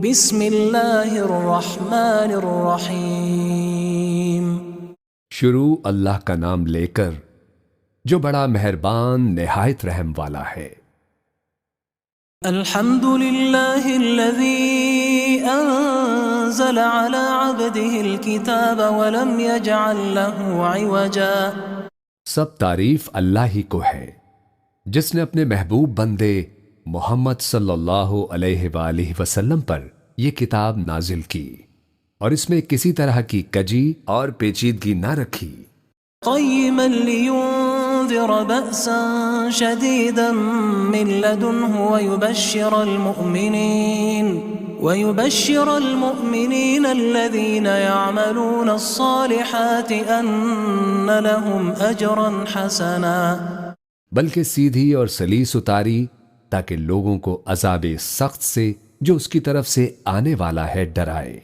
بسم اللہ الرحمن الرحیم۔ شروع اللہ کا نام لے کر جو بڑا مہربان نہایت رحم والا ہے۔ الحمد للہ الذی انزل على عبده الكتاب ولم يجعل له عوجا۔ سب تعریف اللہ ہی کو ہے جس نے اپنے محبوب بندے محمد صلی اللہ علیہ وآلہ وسلم پر یہ کتاب نازل کی اور اس میں کسی طرح کی کجی اور پیچیدگی نہ رکھی۔ قیما لینذر بأسا شدیدا من لدنہ ويبشر المؤمنين الذين يعملون الصالحات ان لهم اجرا حسنا۔ بلکہ سیدھی اور سلیس اتاری تاکہ لوگوں کو عذاب سخت سے جو اس کی طرف سے آنے والا ہے ڈرائے،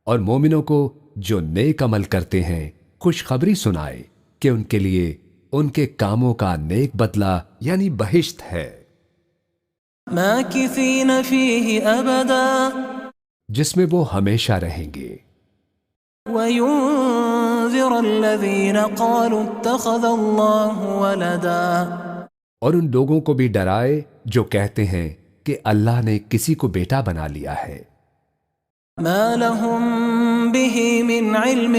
اور مومنوں کو جو نیک عمل کرتے ہیں خوشخبری سنائے کہ ان کے لیے ان کے کاموں کا نیک بدلہ یعنی بہشت ہے، ماکثین فیہ ابدا، جس میں وہ ہمیشہ رہیں گے، وینذر الذین قالوا اتخذ اللہ ولدا، اور ان لوگوں کو بھی ڈرائے جو کہتے ہیں کہ اللہ نے کسی کو بیٹا بنا لیا ہے، ما لهم به من علم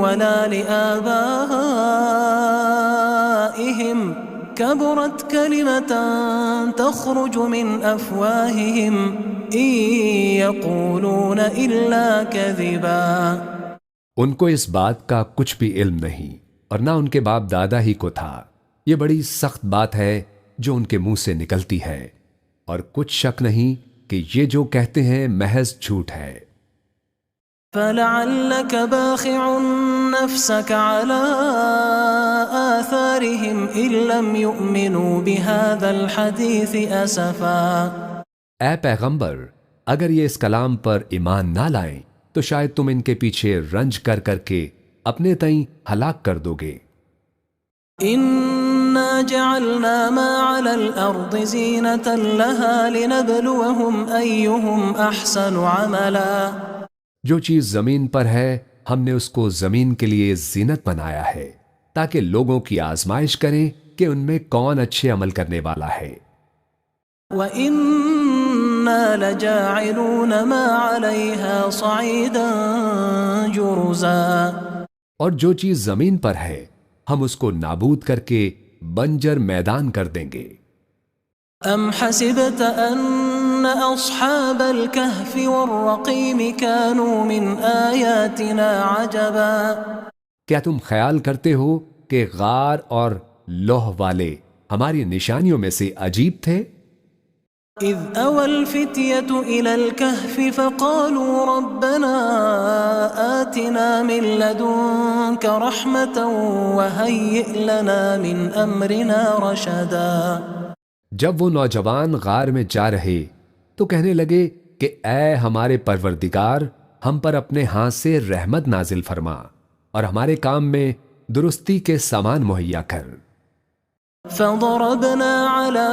ولا لآبائهم كبرت كلمة تخرج من أفواههم إن يقولون إلا كذبا۔ ان کو اس بات کا کچھ بھی علم نہیں اور نہ ان کے باپ دادا ہی کو تھا۔ یہ بڑی سخت بات ہے جو ان کے منہ سے نکلتی ہے، اور کچھ شک نہیں کہ یہ جو کہتے ہیں محض جھوٹ ہے۔ فلعلك باخع نفسك على آثارهم إن لم يؤمنوا بهذا الحديث أسفا۔ اے پیغمبر، اگر یہ اس کلام پر ایمان نہ لائیں تو شاید تم ان کے پیچھے رنج کر کر کے اپنے تئیں ہلاک کر دو گے۔ إنا جعلنا ما على الأرض زينة لها لنبلوهم أيهم أحسن عملا۔ جو چیز زمین پر ہے ہم نے اس کو زمین کے لیے زینت بنایا ہے تاکہ لوگوں کی آزمائش کریں کہ ان میں کون اچھے عمل کرنے والا ہے۔ وَإِنَّا لَجَاعِلُونَ مَا عَلَيْهَا صَعِيدًا جُرُزًا۔ اور جو چیز زمین پر ہے ہم اس کو نابود کر کے بنجر میدان کر دیں گے۔ ام حسبت ان اصحاب الكهف والرقیم كانوا من آیاتنا عجبا۔ کیا تم خیال کرتے ہو کہ غار اور لوح والے ہماری نشانیوں میں سے عجیب تھے؟ اذ اوى الفتية الى الكهف فقالوا ربنا آتنا من لدنك رحمة وهيئ لنا من امرنا رشدا۔ جب وہ نوجوان غار میں جا رہے تو کہنے لگے کہ اے ہمارے پروردگار، ہم پر اپنے ہاتھ سے رحمت نازل فرما اور ہمارے کام میں درستی کے سامان مہیا کر۔ فضربنا على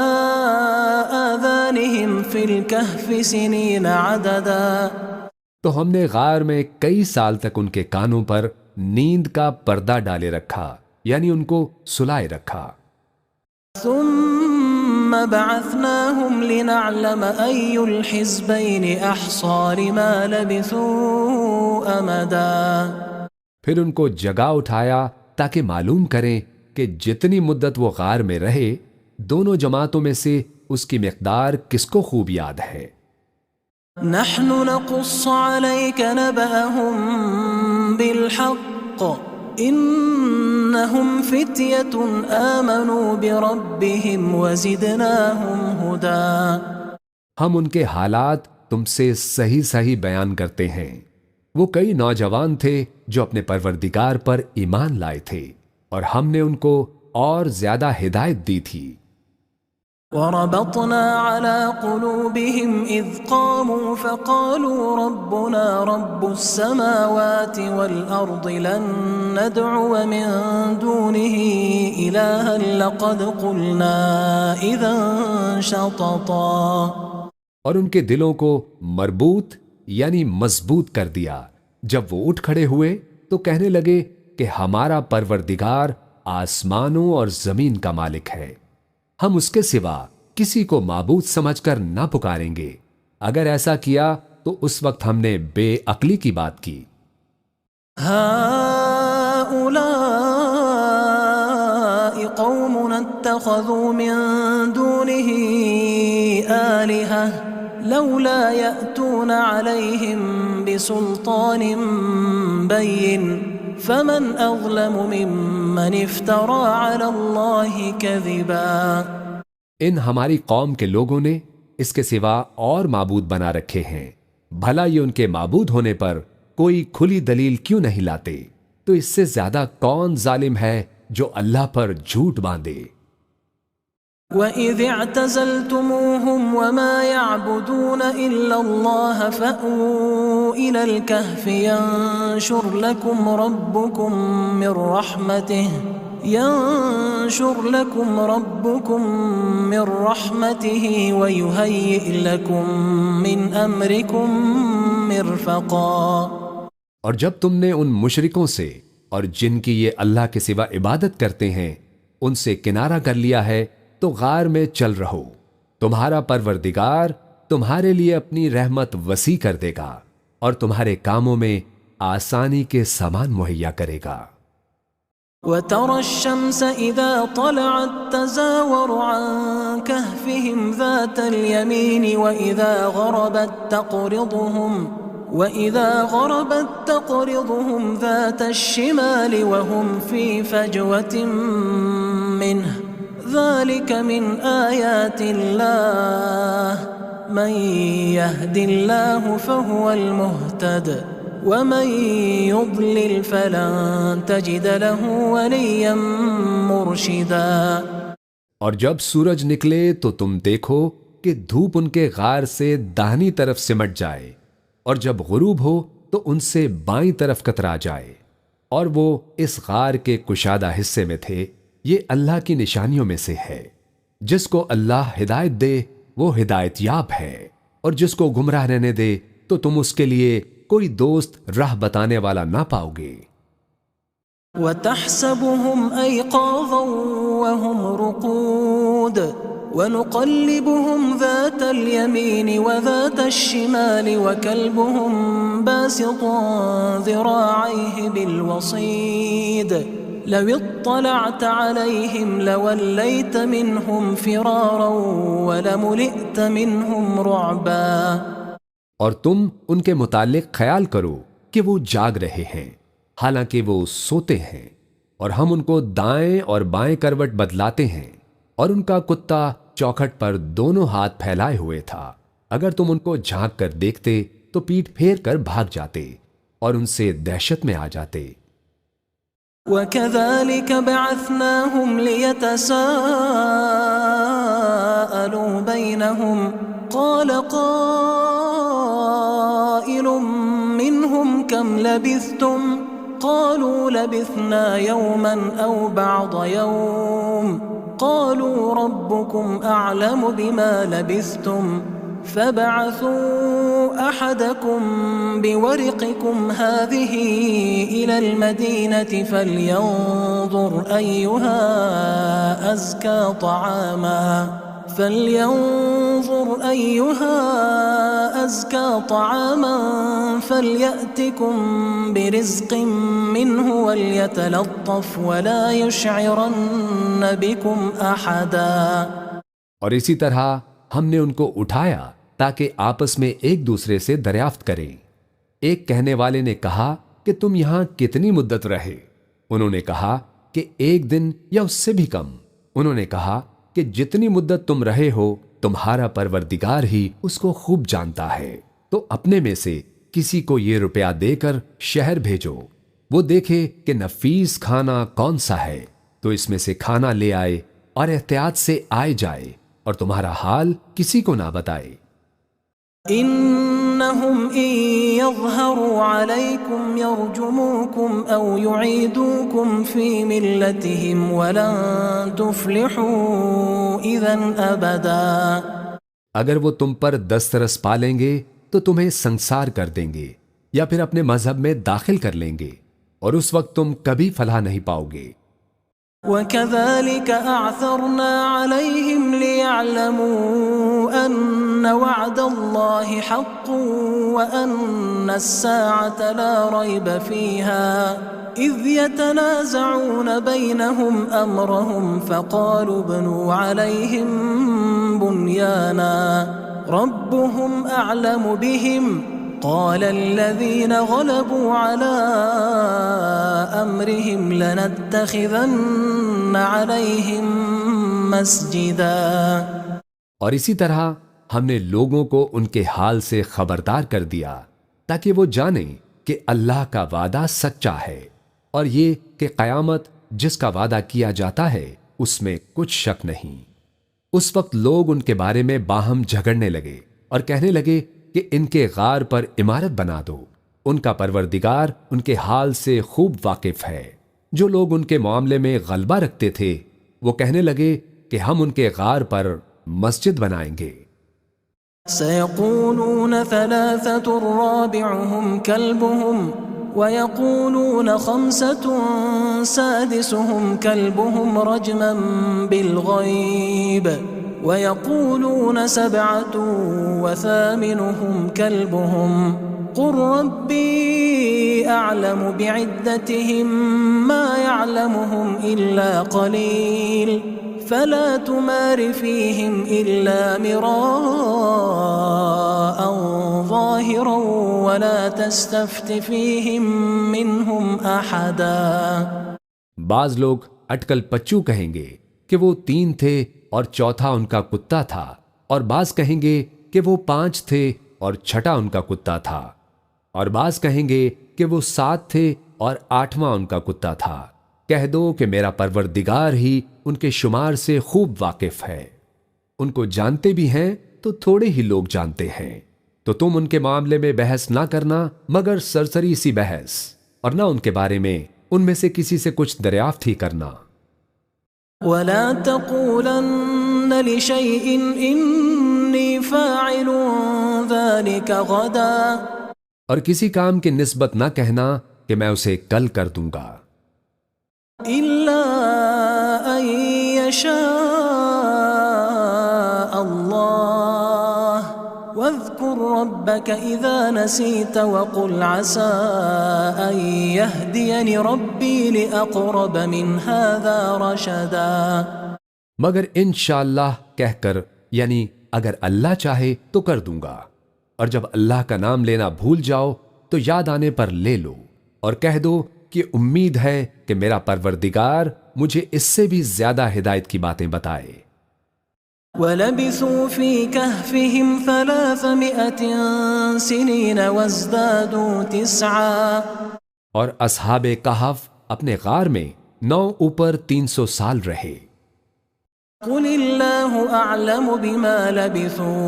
آذانهم في الكهف سنين عددا۔ تو ہم نے غار میں کئی سال تک ان کے کانوں پر نیند کا پردہ ڈالے رکھا، یعنی ان کو سلائے رکھا۔ ثم بعثناهم لنعلم أي الحزبين أحصى لما لبثوا أمدا۔ پھر ان کو جگا اٹھایا تاکہ معلوم کریں کہ جتنی مدت وہ غار میں رہے دونوں جماعتوں میں سے اس کی مقدار کس کو خوب یاد ہے۔ نحن نقص عليك نبأهم بالحق انہم فتیۃ آمنوا بربهم وزدناہم ہدا۔ ہم ان کے حالات تم سے صحیح صحیح بیان کرتے ہیں۔ وہ کئی نوجوان تھے جو اپنے پروردگار پر ایمان لائے تھے اور ہم نے ان کو اور زیادہ ہدایت دی تھی۔ وَرَبَطْنَا عَلَىٰ قُلُوبِهِمْ إِذْ قَامُوا فَقَالُوا رَبُّنَا رَبُّ السَّمَاوَاتِ وَالْأَرْضِ لَن نَّدْعُوَ مِن دُونِهِ إِلَٰهًا لَّقَدْ قُلْنَا إِذًا شَطَطًا۔ اور ان کے دلوں کو مربوط یعنی مضبوط کر دیا۔ جب وہ اٹھ کھڑے ہوئے تو کہنے لگے کہ ہمارا پروردگار آسمانوں اور زمین کا مالک ہے، ہم اس کے سوا کسی کو معبود سمجھ کر نہ پکاریں گے۔ اگر ایسا کیا تو اس وقت ہم نے بے عقلی کی بات کی۔ هؤلاء قوم اتخذوا من دونه آلهة لولا يأتون عليهم بسلطان بين فمن أظلم ممن افترى على الله كذبا۔ ان ہماری قوم کے لوگوں نے اس کے سوا اور معبود بنا رکھے ہیں، بھلا یہ ان کے معبود ہونے پر کوئی کھلی دلیل کیوں نہیں لاتے؟ تو اس سے زیادہ کون ظالم ہے جو اللہ پر جھوٹ باندھے۔ وَإِذِ اعْتَزَلْتُمُوهُمْ وَمَا يَعْبُدُونَ إِلَّا اللَّهَ فَأْوُوا إِلَى الْكَهْفِ يَنشُرْ لَكُمْ رَبُّكُمْ مِنْ رَحْمَتِهِ وَيُهَيِّئْ لَكُمْ مِنْ أَمْرِكُمْ مِرْفَقًا۔ اور جب تم نے ان مشرکوں سے اور جن کی یہ اللہ کے سوا عبادت کرتے ہیں ان سے کنارہ کر لیا ہے تو غار میں چل رہو، تمہارا پروردگار تمہارے لیے اپنی رحمت وسیع کر دے گا اور تمہارے کاموں میں آسانی کے سامان مہیا کرے گا۔ وَتَرَى الشَّمْسَ إِذَا طَلَعَتْ تَزَاوَرُ عَنْ كَهْفِهِمْ ذَاتَ الْيَمِينِ وَإِذَا غَرَبَتْ تَقْرِضُهُمْ ذَاتَ الشِّمَالِ وَهُمْ فِي فَجْوَةٍ مِّنْهُ ذَلِكَ مِنْ آيَاتِ اللَّهِ مَنْ يَهْدِ اللَّهُ فَهُوَ الْمُهْتَدِ وَمَنْ يُضْلِلْ فَلَنْ تَجِدَ لَهُ وَلِيًّا مُرْشِدًا۔ اور جب سورج نکلے تو تم دیکھو کہ دھوپ ان کے غار سے داہنی طرف سمٹ جائے، اور جب غروب ہو تو ان سے بائیں طرف کترا جائے، اور وہ اس غار کے کشادہ حصے میں تھے۔ یہ اللہ کی نشانیوں میں سے ہے، جس کو اللہ ہدایت دے وہ ہدایت یاب ہے، اور جس کو گمراہ رہنے دے تو تم اس کے لیے کوئی دوست راہ بتانے والا نہ پاؤ گے۔ وَتَحْسَبُهُمْ أَيْقَاظًا وَهُمْ رُقُودٌ وَنُقَلِّبُهُمْ ذَاتَ الْيَمِينِ وَذَاتَ الشِّمَالِ وَكَلْبُهُمْ بَاسِطٌ ذِرَاعَيْهِ بِالْوَصِيدِ لَوِ اطَّلَعْتَ عَلَيْهِمْ لَوَلَّيْتَ مِنْهُمْ فِرَارًا وَلَمُلِئْتَ مِنْهُمْ رُعْبًا۔ اور تم ان کے متعلق خیال کرو کہ وہ جاگ رہے ہیں حالانکہ وہ سوتے ہیں، اور ہم ان کو دائیں اور بائیں کروٹ بدلاتے ہیں، اور ان کا کتا چوکھٹ پر دونوں ہاتھ پھیلائے ہوئے تھا۔ اگر تم ان کو جھانک کر دیکھتے تو پیٹھ پھیر کر بھاگ جاتے اور ان سے دہشت میں آ جاتے۔ وَكَذَلِكَ بَعَثْنَاهُمْ لِيَتَسَاءَلُوا بَيْنَهُمْ قَالَ قَائِلٌ مِّنْهُمْ كَمْ لَبِثْتُمْ قَالُوا لَبِثْنَا يَوْمًا أَوْ بَعْضَ يَوْمٍ قَالُوا رَبُّكُمْ أَعْلَمُ بِمَا لَبِثْتُمْ فَابْعَثُوا أَحَدَكُمْ بِوَرِقِكُمْ هَذِهِ إِلَى الْمَدِينَةِ فَلْيَنظُرْ أَيُّهَا أَزْكَى طَعَامًا فَلْيَأْتِكُمْ بِرِزْقٍ مِّنْهُ وَلْيَتَلَطَّفْ وَلَا يُشْعِرَنَّ بِكُمْ أَحَدًا۔ اور اسی طرح ہم نے ان کو اٹھایا تاکہ آپس میں ایک دوسرے سے دریافت کریں۔ ایک کہنے والے نے کہا کہ تم یہاں کتنی مدت رہے؟ انہوں نے کہا کہ 1 دن یا اس سے بھی کم۔ انہوں نے کہا کہ جتنی مدت تم رہے ہو تمہارا پروردگار ہی اس کو خوب جانتا ہے، تو اپنے میں سے کسی کو یہ روپیہ دے کر شہر بھیجو، وہ دیکھے کہ نفیس کھانا کون سا ہے تو اس میں سے کھانا لے آئے اور احتیاط سے آئے جائے، اور تمہارا حال کسی کو نہ بتائے۔ إنهم إن يظهروا عليكم يرجموكم أو يعيدوكم في ملتهم ولن تفلحوا إذا أبدا۔ اگر وہ تم پر دسترس پا لیں گے تو تمہیں سنسار کر دیں گے یا پھر اپنے مذہب میں داخل کر لیں گے، اور اس وقت تم کبھی فلاح نہیں پاؤ گے۔ وَكَذَلِكَ أَعْثَرْنَا عَلَيْهِمْ لِيَعْلَمُوا أَنَّ وَعْدَ اللَّهِ حَقٌّ وَأَنَّ السَّاعَةَ لَا رَيْبَ فِيهَا إِذْ يَتَنَازَعُونَ بَيْنَهُمْ أَمْرَهُمْ فَقَالُوا ابْنُوا عَلَيْهِمْ بُنْيَانًا رَبُّهُمْ أَعْلَمُ بِهِمْ قال الذين غلبوا على أمرهم لنتخذن عليهم مسجدا۔ اور اسی طرح ہم نے لوگوں کو ان کے حال سے خبردار کر دیا تاکہ وہ جانیں کہ اللہ کا وعدہ سچا ہے، اور یہ کہ قیامت جس کا وعدہ کیا جاتا ہے اس میں کچھ شک نہیں۔ اس وقت لوگ ان کے بارے میں باہم جھگڑنے لگے اور کہنے لگے کہ ان کے غار پر عمارت بنا دو۔ ان کا پروردگار ان کے حال سے خوب واقف ہے۔ جو لوگ ان کے معاملے میں غلبہ رکھتے تھے وہ کہنے لگے کہ ہم ان کے غار پر مسجد بنائیں گے۔ سيقولون ثلاثة رابعهم كلبهم ويقولون خمسة سادسهم كلبهم رجما بالغيب ويقولون سبعة وثامنهم كلبهم قل ربي أعلم بعدتهم ما يعلمهم إلا قليل فلا تمار فيهم إلا مراء ظاهرا ولا تستفت فيهم منهم أحدا۔ بعض لوگ اٹکل پچو کہیں گے کہ وہ 3 تھے اور چوتھا ان کا کتا تھا، اور بعض کہیں گے کہ وہ 5 تھے اور چھٹا ان کا کتا تھا، اور بعض کہیں گے کہ وہ 7 تھے اور 8واں ان کا کتا تھا۔ کہہ دو کہ میرا پروردگار ہی ان کے شمار سے خوب واقف ہے۔ ان کو جانتے بھی ہیں تو تھوڑے ہی لوگ جانتے ہیں، تو تم ان کے معاملے میں بحث نہ کرنا مگر سرسری سی بحث، اور نہ ان کے بارے میں ان میں سے کسی سے کچھ دریافت ہی کرنا۔ وَلَا تَقُولَنَّ لِشَيْءٍ إِنِّي فَاعِلٌ ذَلِكَ غَدًا، اور کسی کام کی نسبت نہ کہنا کہ میں اسے کل کر دوں گا، إِلَّا أَن يَشَاءَ اللَّهُ وَاذْكُرْ رَبَّكَ إِذَا نَسِيتَ وَقُلْ عَسَىٰ أَن يَهْدِيَنِ رَبِّي لِأَقْرَبَ مِنْ هَذَا رَشَدًا۔ مگر انشاءاللہ کہہ کر، یعنی اگر اللہ چاہے تو کر دوں گا، اور جب اللہ کا نام لینا بھول جاؤ تو یاد آنے پر لے لو، اور کہہ دو کہ امید ہے کہ میرا پروردگار مجھے اس سے بھی زیادہ ہدایت کی باتیں بتائے۔ وَلَبِثُوا فِي كَهْفِهِمْ 300 سِنِينَ وَازْدَادُوا 9، اور اصحاب کہف اپنے غار میں 9 اوپر 300 سال رہے۔ قُلِ اللَّهُ أَعْلَمُ بِمَا لَبِثُوا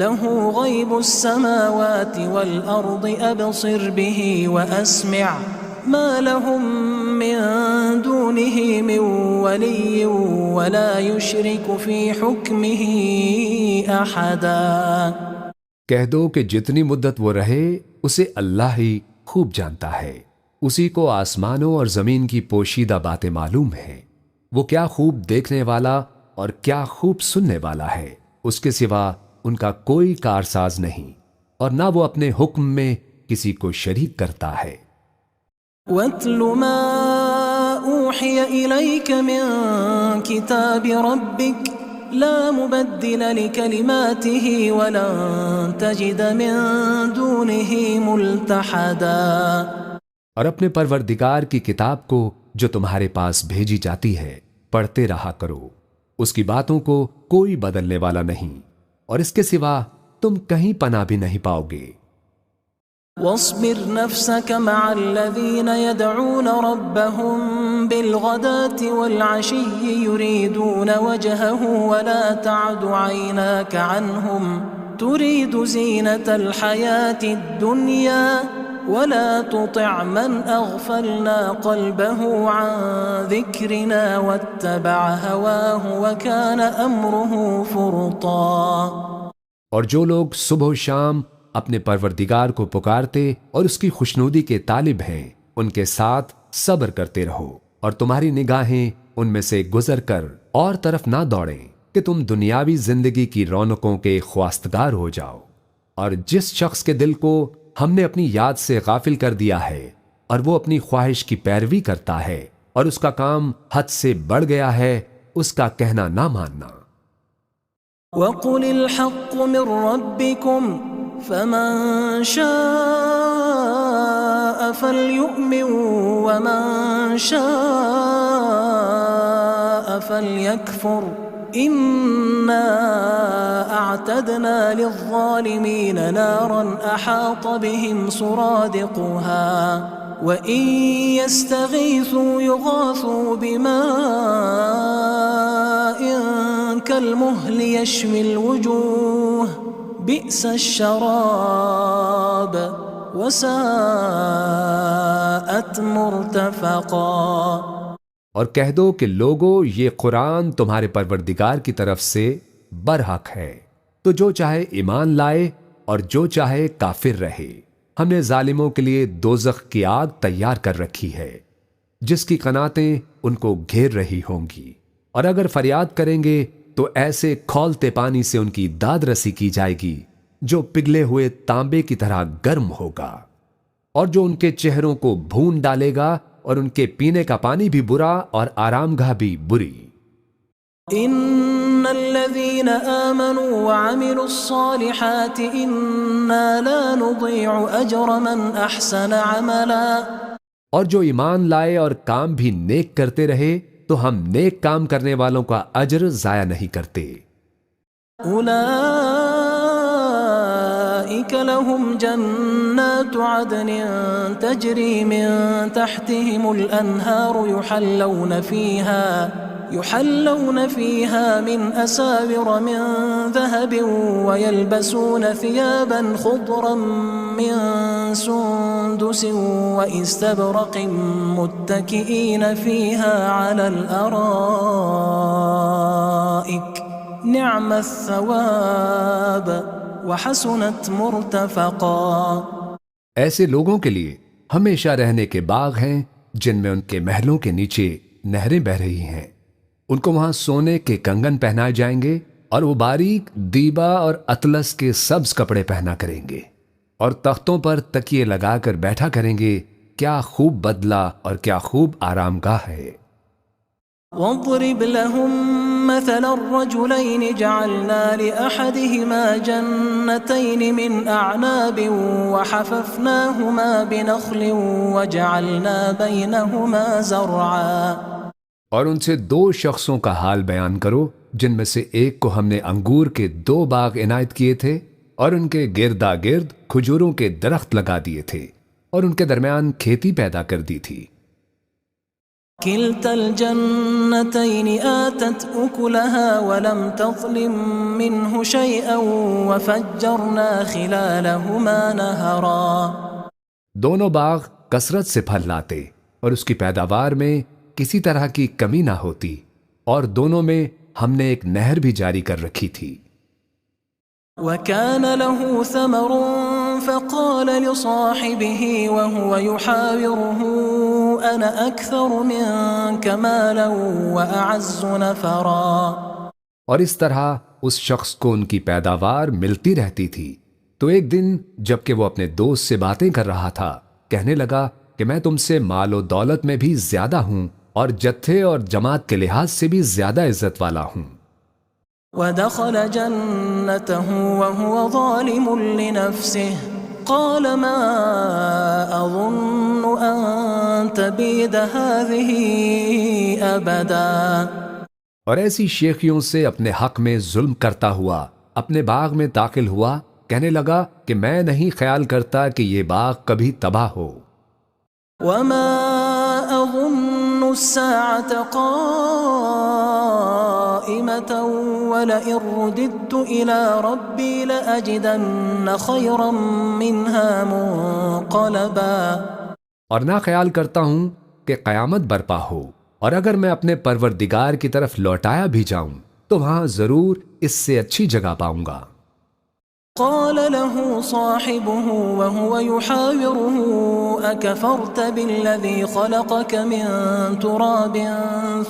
لَهُ غَيْبُ السَّمَاوَاتِ وَالْأَرْضِ أَبْصِرْ بِهِ وَأَسْمِعْ مَا لَهُم مِّن دُونِهِ مِن وَلِيٍّ وَلَا يُشْرِكُ فِي حُكْمِهِ أَحَدًا۔ کہہ دو کہ جتنی مدت وہ رہے اسے اللہ ہی خوب جانتا ہے، اسی کو آسمانوں اور زمین کی پوشیدہ باتیں معلوم ہیں، وہ کیا خوب دیکھنے والا اور کیا خوب سننے والا ہے، اس کے سوا ان کا کوئی کارساز نہیں، اور نہ وہ اپنے حکم میں کسی کو شریک کرتا ہے۔ وَاتْلُ مَا أُوحِيَ إِلَيْكَ مِن كِتَابِ رَبِّكَ لَا مُبَدِّلَ لِكَلِمَاتِهِ وَلَن تَجِدَ مِن دُونِهِ مُلْتَحَدًا۔ اور اپنے پروردگار کی کتاب کو جو تمہارے پاس بھیجی جاتی ہے پڑھتے رہا کرو، اس کی باتوں کو کوئی بدلنے والا نہیں، اور اس کے سوا تم کہیں پناہ بھی نہیں پاؤ گے۔ واصبر نفسك مع الذين يدعون ربهم بالغداة والعشي يريدون وجهه ولا تعد عيناك عنهم تريد زينة الحياة الدنيا ولا تطع من أغفلنا قلبه عن ذكرنا واتبع هواه وكان أمره فرطا۔ اور جو لوگ صبح و شام اپنے پروردگار کو پکارتے اور اس کی خوشنودی کے طالب ہیں، ان کے ساتھ صبر کرتے رہو، اور تمہاری نگاہیں ان میں سے گزر کر اور طرف نہ دوڑیں کہ تم دنیاوی زندگی کی رونقوں کے خواستگار ہو جاؤ۔ اور جس شخص کے دل کو ہم نے اپنی یاد سے غافل کر دیا ہے اور وہ اپنی خواہش کی پیروی کرتا ہے اور اس کا کام حد سے بڑھ گیا ہے، اس کا کہنا نہ ماننا۔ وَقُلِ الْحَقُّ مِنْ رَبِّكُمْ فَمَنْ شَاءَ فَلْيُؤْمِنْ وَمَنْ شَاءَ فَلْيَكْفُرْ إِنَّا أَعْتَدْنَا لِلظَّالِمِينَ نَارًا أَحَاطَ بِهِمْ سُرَادِقُهَا وَإِنْ يَسْتَغِيثُوا يُغَاثُوا بِمَاءٍ كَالْمُهْلِ يَشْوِي الْوُجُوهَ بِئْسَ الشَّرَابُ وَسَاءَتْ مُرْتَفَقًا۔ اور کہہ دو کہ لوگو، یہ قرآن تمہارے پروردگار کی طرف سے برحق ہے، تو جو چاہے ایمان لائے اور جو چاہے کافر رہے۔ ہم نے ظالموں کے لیے دوزخ کی آگ تیار کر رکھی ہے، جس کی قناتیں ان کو گھیر رہی ہوں گی، اور اگر فریاد کریں گے تو ایسے کھولتے پانی سے ان کی داد رسی کی جائے گی جو پگھلے ہوئے تانبے کی طرح گرم ہوگا، اور جو ان کے چہروں کو بھون ڈالے گا، اور ان کے پینے کا پانی بھی برا اور آرام گاہ بھی بری۔ ان الذين آمنوا وعملوا الصالحات انا لا نضيع اجر من احسن عملا۔ اور جو ایمان لائے اور کام بھی نیک کرتے رہے تو ہم نیک کام کرنے والوں کا اجر ضائع نہیں کرتے۔ اولئك لهم جنات عدن تجري من تحتهم الانهار يحلون فيها من أساور من ذهب ويلبسون ثيابا خضرا من سندس واستبرق متكئين فيها على الأرائك نعم الثواب وحسنت مرتفقا۔ ایسے لوگوں کے لیے ہمیشہ رہنے کے باغ ہیں جن میں ان کے محلوں کے نیچے نہریں بہہ رہی ہیں، ان کو وہاں سونے کے کنگن پہنائے جائیں گے اور وہ باریک دیبا اور اطلس کے سبز کپڑے پہنا کریں گے، اور تختوں پر تکیے لگا کر بیٹھا کریں گے۔ کیا خوب بدلہ اور کیا خوب آرام گاہ ہے۔ واضرب لهم مثل الرجلين جعلنا لأحدهما جنتين من أعناب وحففناهما بنخل وجعلنا بينهما زرعا۔ اور ان سے دو شخصوں کا حال بیان کرو جن میں سے ایک کو ہم نے انگور کے 2 باغ عنایت کیے تھے اور ان کے گردا گرد کھجوروں کے درخت لگا دیے تھے اور ان کے درمیان کھیتی پیدا کر دی تھی۔ كلتا الجنتين آتت أكلها ولم تظلم منه شيئا وفجرنا خلالهما نهرا۔ دونوں باغ کثرت سے پھل لاتے اور اس کی پیداوار میں کسی طرح کی کمی نہ ہوتی، اور دونوں میں ہم نے ایک نہر بھی جاری کر رکھی تھی۔ وَكَانَ لَهُ ثَمَرٌ فَقَالَ لِصَاحِبِهِ وَهُوَ يُحَاوِرُهُ أَنَا أَكْثَرُ مِنكَ مَالًا وَأَعَزُّ نَفَرًا۔ اور اس طرح اس شخص کو ان کی پیداوار ملتی رہتی تھی، تو ایک دن جب کہ وہ اپنے دوست سے باتیں کر رہا تھا، کہنے لگا کہ میں تم سے مال و دولت میں بھی زیادہ ہوں اور جتھے اور جماعت کے لحاظ سے بھی زیادہ عزت والا ہوں۔ ودخل جنته وهو ظالم لنفسه قال ما أظن أن تبيد هذه أبدا۔ اور ایسی شیخیوں سے اپنے حق میں ظلم کرتا ہوا اپنے باغ میں داخل ہوا، کہنے لگا کہ میں نہیں خیال کرتا کہ یہ باغ کبھی تباہ ہو۔ وما أظن الساعة قائمة ولئن رددت إلى ربي لأجدن خيرا منها منقلبا۔ اور نہ خیال کرتا ہوں کہ قیامت برپا ہو، اور اگر میں اپنے پروردگار کی طرف لوٹایا بھی جاؤں تو وہاں ضرور اس سے اچھی جگہ پاؤں گا۔ قال له صاحبه وهو يحاوره أكفرت بالذي خلقك من تراب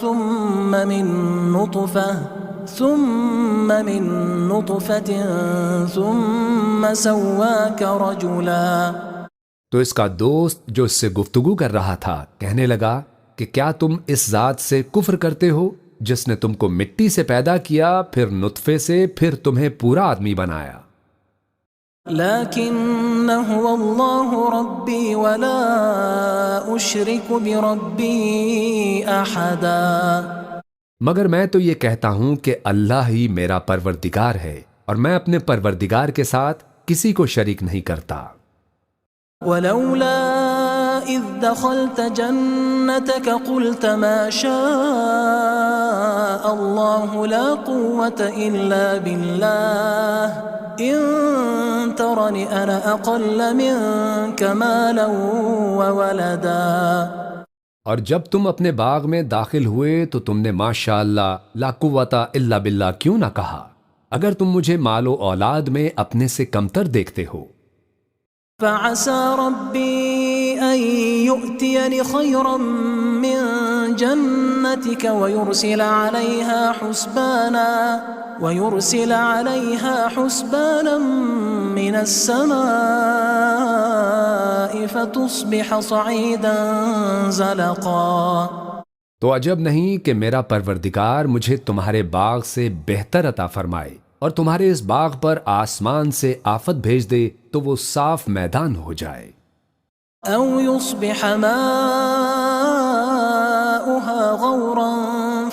ثم من نطفة ثم سواك رجلا۔ تو اس کا دوست جو اس سے گفتگو کر رہا تھا کہنے لگا کہ کیا تم اس ذات سے کفر کرتے ہو جس نے تم کو مٹی سے پیدا کیا، پھر نطفے سے، پھر تمہیں پورا آدمی بنایا۔ لكن هو الله ربي ولا أشرك بربي أحدا۔ مگر میں تو یہ کہتا ہوں کہ اللہ ہی میرا پروردگار ہے اور میں اپنے پروردگار کے ساتھ کسی کو شریک نہیں کرتا۔ ولولا إذ دخلت جنتك قلت ما شاء الله لا قوة إلا بالله إن ترني أنا أقل منك مالا وولدا۔ اور جب تم اپنے باغ میں داخل ہوئے تو تم نے ماشاء اللہ لا قوت الا باللہ کیوں نہ کہا، اگر تم مجھے مال و اولاد میں اپنے سے کمتر دیکھتے ہو۔ فعسى ربي أن يؤتيني خيرا من جنتك ويرسل عليها حسبانا من السماء فتصبح صعيدا زلقا۔ تو عجب نہیں کہ میرا پروردگار مجھے تمہارے باغ سے بہتر عطا فرمائے اور تمہارے اس باغ پر آسمان سے آفت بھیج دے تو وہ صاف میدان ہو جائے۔ او يصبح ماؤها غورا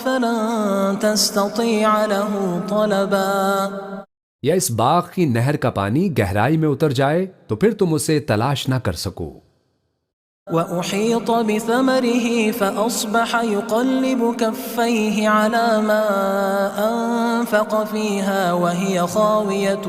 فلن تستطيع له طلبا۔ یا اس باغ کی نہر کا پانی گہرائی میں اتر جائے تو پھر تم اسے تلاش نہ کر سکو۔ وأحيط بثمره فأصبح يقلب كفيه على ما أنفق فيها وهي خاوية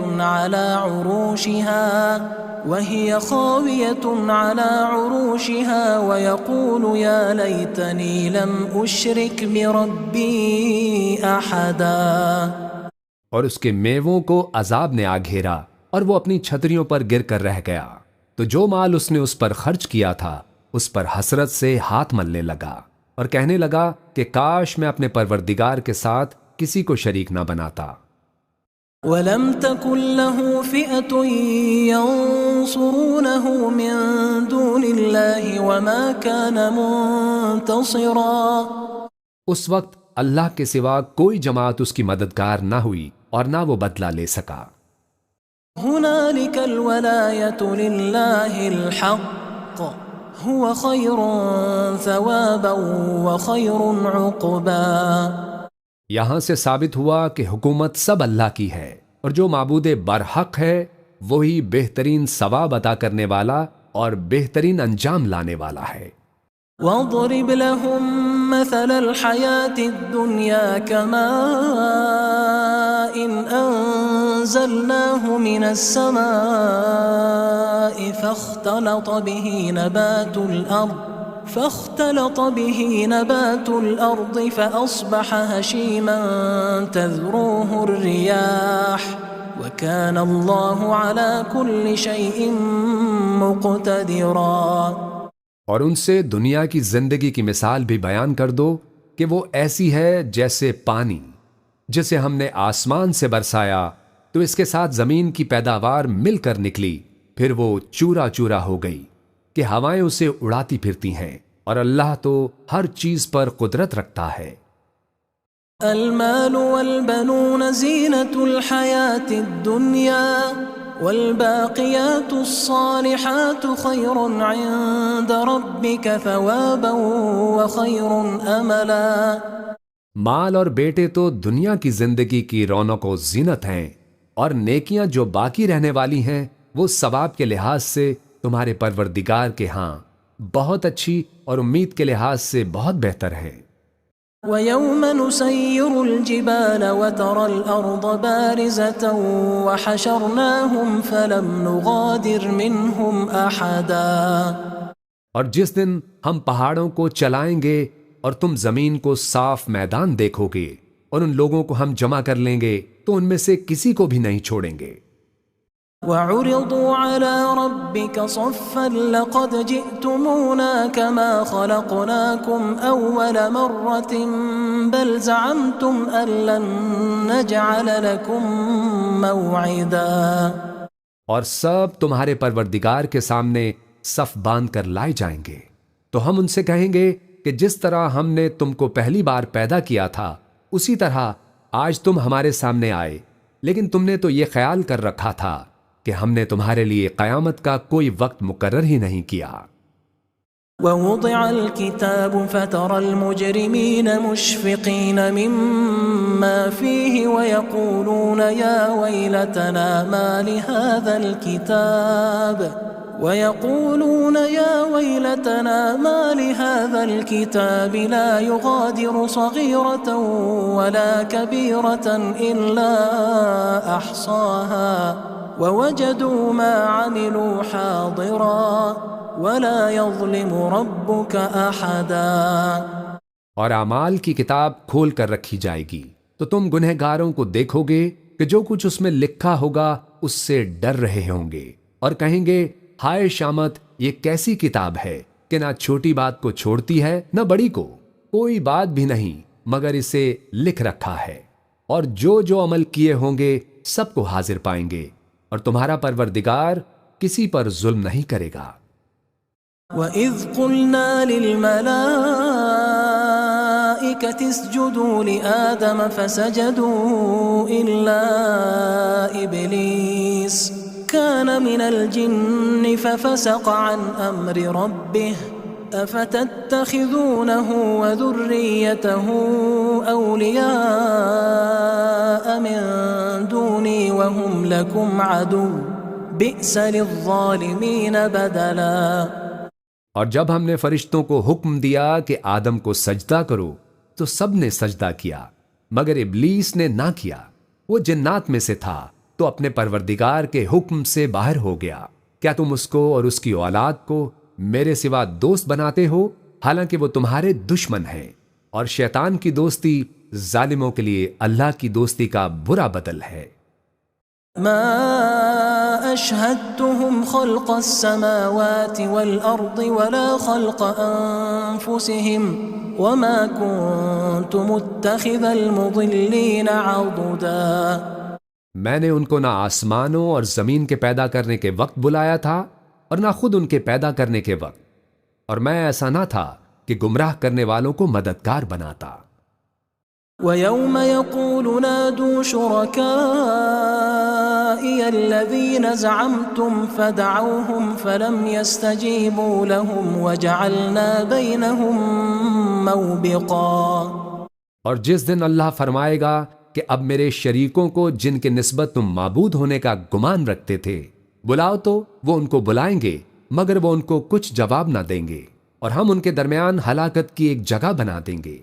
على عروشها ويقول يا ليتني لم أشرك بربي أحدا۔ اور اس کے میووں کو عذاب نے آ گھیرا اور وہ اپنی چھتریوں پر گر کر رہ گیا، تو جو مال اس نے اس پر خرچ کیا تھا اس پر حسرت سے ہاتھ ملنے لگا اور کہنے لگا کہ کاش میں اپنے پروردگار کے ساتھ کسی کو شریک نہ بناتا۔ وَلَمْ تَكُنْ لَهُ فِئَةٌ يَنْصُرُونَهُ مِنْ دُونِ اللَّهِ وَمَا كَانَ مُنْتَصِرًا۔ اس وقت اللہ کے سوا کوئی جماعت اس کی مددگار نہ ہوئی اور نہ وہ بدلہ لے سکا۔ هُنَالِكَ الْوَلَایَةُ لِلَّهِ الْحَقِّ هُوَ خَيْرٌ ثَوَابًا وَخَيْرٌ عُقْبًا۔ یہاں سے ثابت ہوا کہ حکومت سب اللہ کی ہے اور جو معبود برحق ہے وہی بہترین ثواب عطا کرنے والا اور بہترین انجام لانے والا ہے۔ وَاضْرِبْ لَهُم مَّثَلَ الْحَيَاةِ الدُّنْيَا كَمَاءٍ أَنزَلْنَاهُ مِنَ السَّمَاءِ فاختلط به نبات الأرض فأصبح هشيما تذروه الرياح وكان الله على كل شيء مقتدرا۔ اور ان سے دنیا کی زندگی کی مثال بھی بیان کر دو کہ وہ ایسی ہے جیسے پانی جسے ہم نے آسمان سے برسایا تو اس کے ساتھ زمین کی پیداوار مل کر نکلی، پھر وہ چورا چورا ہو گئی کہ ہوائیں اسے اڑاتی پھرتی ہیں، اور اللہ تو ہر چیز پر قدرت رکھتا ہے۔ المال والبنون زینة الحیاة الدنیا والباقیات الصالحات خیر عند ربک ثوابا وخیر املا۔ مال اور بیٹے تو دنیا کی زندگی کی رونق و زینت ہیں، اور نیکیاں جو باقی رہنے والی ہیں وہ ثواب کے لحاظ سے تمہارے پروردگار کے ہاں بہت اچھی اور امید کے لحاظ سے بہت بہتر ہے۔ وَيَوْمَ نُسَيِّرُ الْجِبَالَ وَتَرَى الْأَرْضَ بَارِزَةً وَحَشَرْنَاهُمْ فَلَمْ نُغَادِرْ مِنْهُمْ أَحَدًا۔ اور جس دن ہم پہاڑوں کو چلائیں گے اور تم زمین کو صاف میدان دیکھو گے اور ان لوگوں کو ہم جمع کر لیں گے تو ان میں سے کسی کو بھی نہیں چھوڑیں گے۔ وعرضوا على ربك صفا لقد جئتمونا كما خلقناكم أول مرة بل زعمتم أن لن نجعل لكم موعدا. اور سب تمہارے پروردگار کے سامنے صف باندھ کر لائے جائیں گے تو ہم ان سے کہیں گے کہ جس طرح ہم نے تم کو پہلی بار پیدا کیا تھا اسی طرح آج تم ہمارے سامنے آئے، لیکن تم نے تو یہ خیال کر رکھا تھا کہ ہم نے تمہارے لیے قیامت کا کوئی وقت مقرر ہی نہیں کیا. ووضع الكتاب فترى المجرمين مشفقين مما فيه ويقولون يا ويلتنا ما لهذا الكتاب لا يغادر صغيرة ولا كبيرة إلا أحصاها ووجدوا ما عملوا حاضرا ولا يظلم ربك أحدا. اور اعمال کی کتاب کھول کر رکھی جائے گی تو تم گنہگاروں کو دیکھو گے کہ جو کچھ اس میں لکھا ہوگا اس سے ڈر رہے ہوں گے اور کہیں گے ہائے شامت، یہ کیسی کتاب ہے کہ نہ چھوٹی بات کو چھوڑتی ہے نہ بڑی کو، کوئی بات بھی نہیں مگر اسے لکھ رکھا ہے، اور جو عمل کیے ہوں گے سب کو حاضر پائیں گے، اور تمہارا پروردگار کسی پر ظلم نہیں کرے گا. وَإِذْ قُلْنَا لِلْمَلَائِكَةِ اسْجُدُوا لِآدَمَ فَسَجَدُوا إِلَّا إِبْلِيسَ كَانَ مِنَ الْجِنِّ فَفَسَقَ عَنْ أَمْرِ رَبِّهِ أَفَتَتَّخِذُونَهُ وَذُرِّيَّتَهُ أَوْلِيَاءَ مِن دُونِي وَهُمْ لَكُمْ عَدُوٌّ بِئْسَ لِلظَّالِمِينَ بَدَلًا. اور جب ہم نے فرشتوں کو حکم دیا کہ آدم کو سجدہ کرو تو سب نے سجدہ کیا مگر ابلیس نے نہ کیا، وہ جنات میں سے تھا تو اپنے پروردگار کے حکم سے باہر ہو گیا. کیا تم اس کو اور اس کی اولاد کو میرے سوا دوست بناتے ہو حالانکہ وہ تمہارے دشمن ہیں، اور شیطان کی دوستی ظالموں کے لیے اللہ کی دوستی کا برا بدل ہے. ما أشهدتهم خلق السماوات والأرض ولا خلق أنفسهم وما كنت متخذ المضلين عضدا. میں نے ان کو نہ آسمانوں اور زمین کے پیدا کرنے کے وقت بلایا تھا اور نہ خود ان کے پیدا کرنے کے وقت، اور میں ایسا نہ تھا کہ گمراہ کرنے والوں کو مددگار بناتا. وَيَوْمَ يَقُولُ نَادُوا شُرَكَائِيَ الَّذِينَ زَعَمْتُمْ فَدَعَوْهُمْ فَلَمْ يَسْتَجِيبُوا لَهُمْ وَجَعَلْنَا بَيْنَهُمْ مَوْبِقًا. اور جس دن اللہ فرمائے گا کہ اب میرے شریکوں کو جن کے نسبت تم معبود ہونے کا گمان رکھتے تھے بلاؤ، تو وہ ان کو بلائیں گے مگر وہ ان کو کچھ جواب نہ دیں گے، اور ہم ان کے درمیان ہلاکت کی ایک جگہ بنا دیں گے.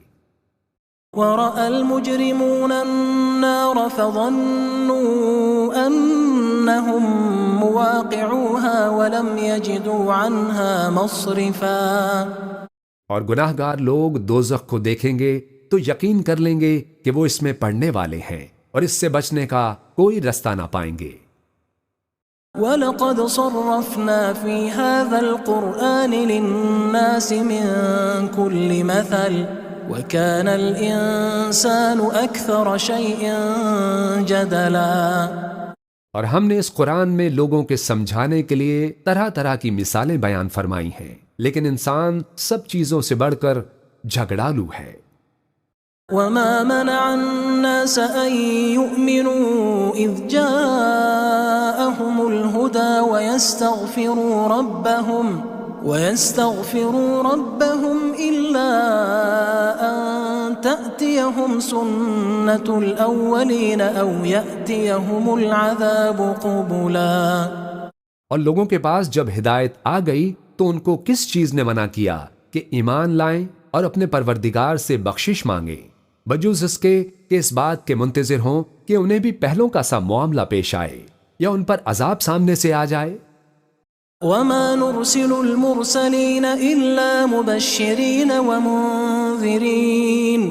وَرَأَى الْمُجْرِمُونَ النَّارَ فَظَنُّوا أَنَّهُمْ مُوَاقِعُوهَا وَلَمْ يَجِدُوا عَنْهَا مَصْرِفًا. اور گناہ گار لوگ دوزخ کو دیکھیں گے تو یقین کر لیں گے کہ وہ اس میں پڑنے والے ہیں، اور اس سے بچنے کا کوئی رستہ نہ پائیں گے. وَلَقَدْ صَرَّفْنَا فِي هَذَا الْقُرْآنِ لِلنَّاسِ مِنْ كُلِّ مَثَلٍ وَكَانَ الْإِنسَانُ أَكْثَرَ شَيْءٍ جَدَلًا. اور ہم نے اس قرآن میں لوگوں کے سمجھانے کے لیے طرح طرح کی مثالیں بیان فرمائی ہیں، لیکن انسان سب چیزوں سے بڑھ کر جھگڑالو ہے. وَمَا مَنَعَ النَّاسَ أَن يُؤْمِنُوا إِذْ جَاءَهُمُ الْهُدَى وَيَسْتَغْفِرُوا رَبَّهُمْ إِلَّا أَن تَأْتِيَهُمْ سُنَّةُ الْأَوَّلِينَ أَوْ يَأْتِيَهُمُ الْعَذَابُ قُبُلًا. اور لوگوں کے پاس جب ہدایت آ گئی تو ان کو کس چیز نے منع کیا کہ ایمان لائیں اور اپنے پروردگار سے بخشش مانگیں، بجوز اس کے کہ اس بات کے منتظر ہوں کہ انہیں بھی پہلوں کا سا معاملہ پیش آئے یا ان پر عذاب سامنے سے آ جائے. وَمَا نُرْسِلُ الْمُرْسَلِينَ إِلَّا مُبَشِّرِينَ وَمُنذِرِينَ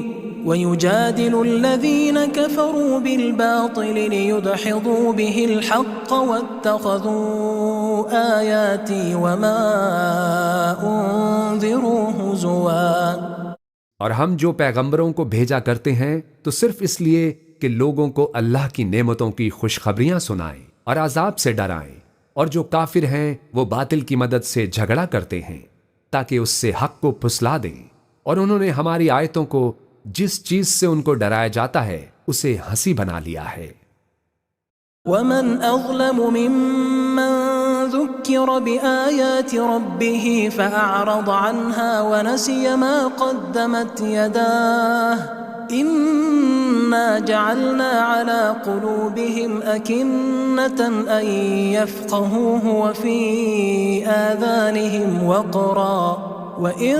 ويجادل الذين كفروا بالباطل ليدحضوا به الحق واتخذوا آياتي وما أنذروا هزوا۔ اور ہم جو پیغمبروں کو بھیجا کرتے ہیں تو صرف اس لیے کہ لوگوں کو اللہ کی نعمتوں کی خوشخبریاں سنائیں اور عذاب سے ڈرائیں، اور جو کافر ہیں وہ باطل کی مدد سے جھگڑا کرتے ہیں تاکہ اس سے حق کو پھسلا دیں، اور انہوں نے ہماری آیتوں کو جس چیز سے ان کو ڈرایا جاتا ہے اسے ہنسی بنا لیا ہے۔ ومن أظلم ممن ذكر بآيات ربه فأعرض عنها ونسي ما قدمت يداه إنا جعلنا على قلوبهم أكنة أن يفقهوه وفي آذانهم وقرا وَإِن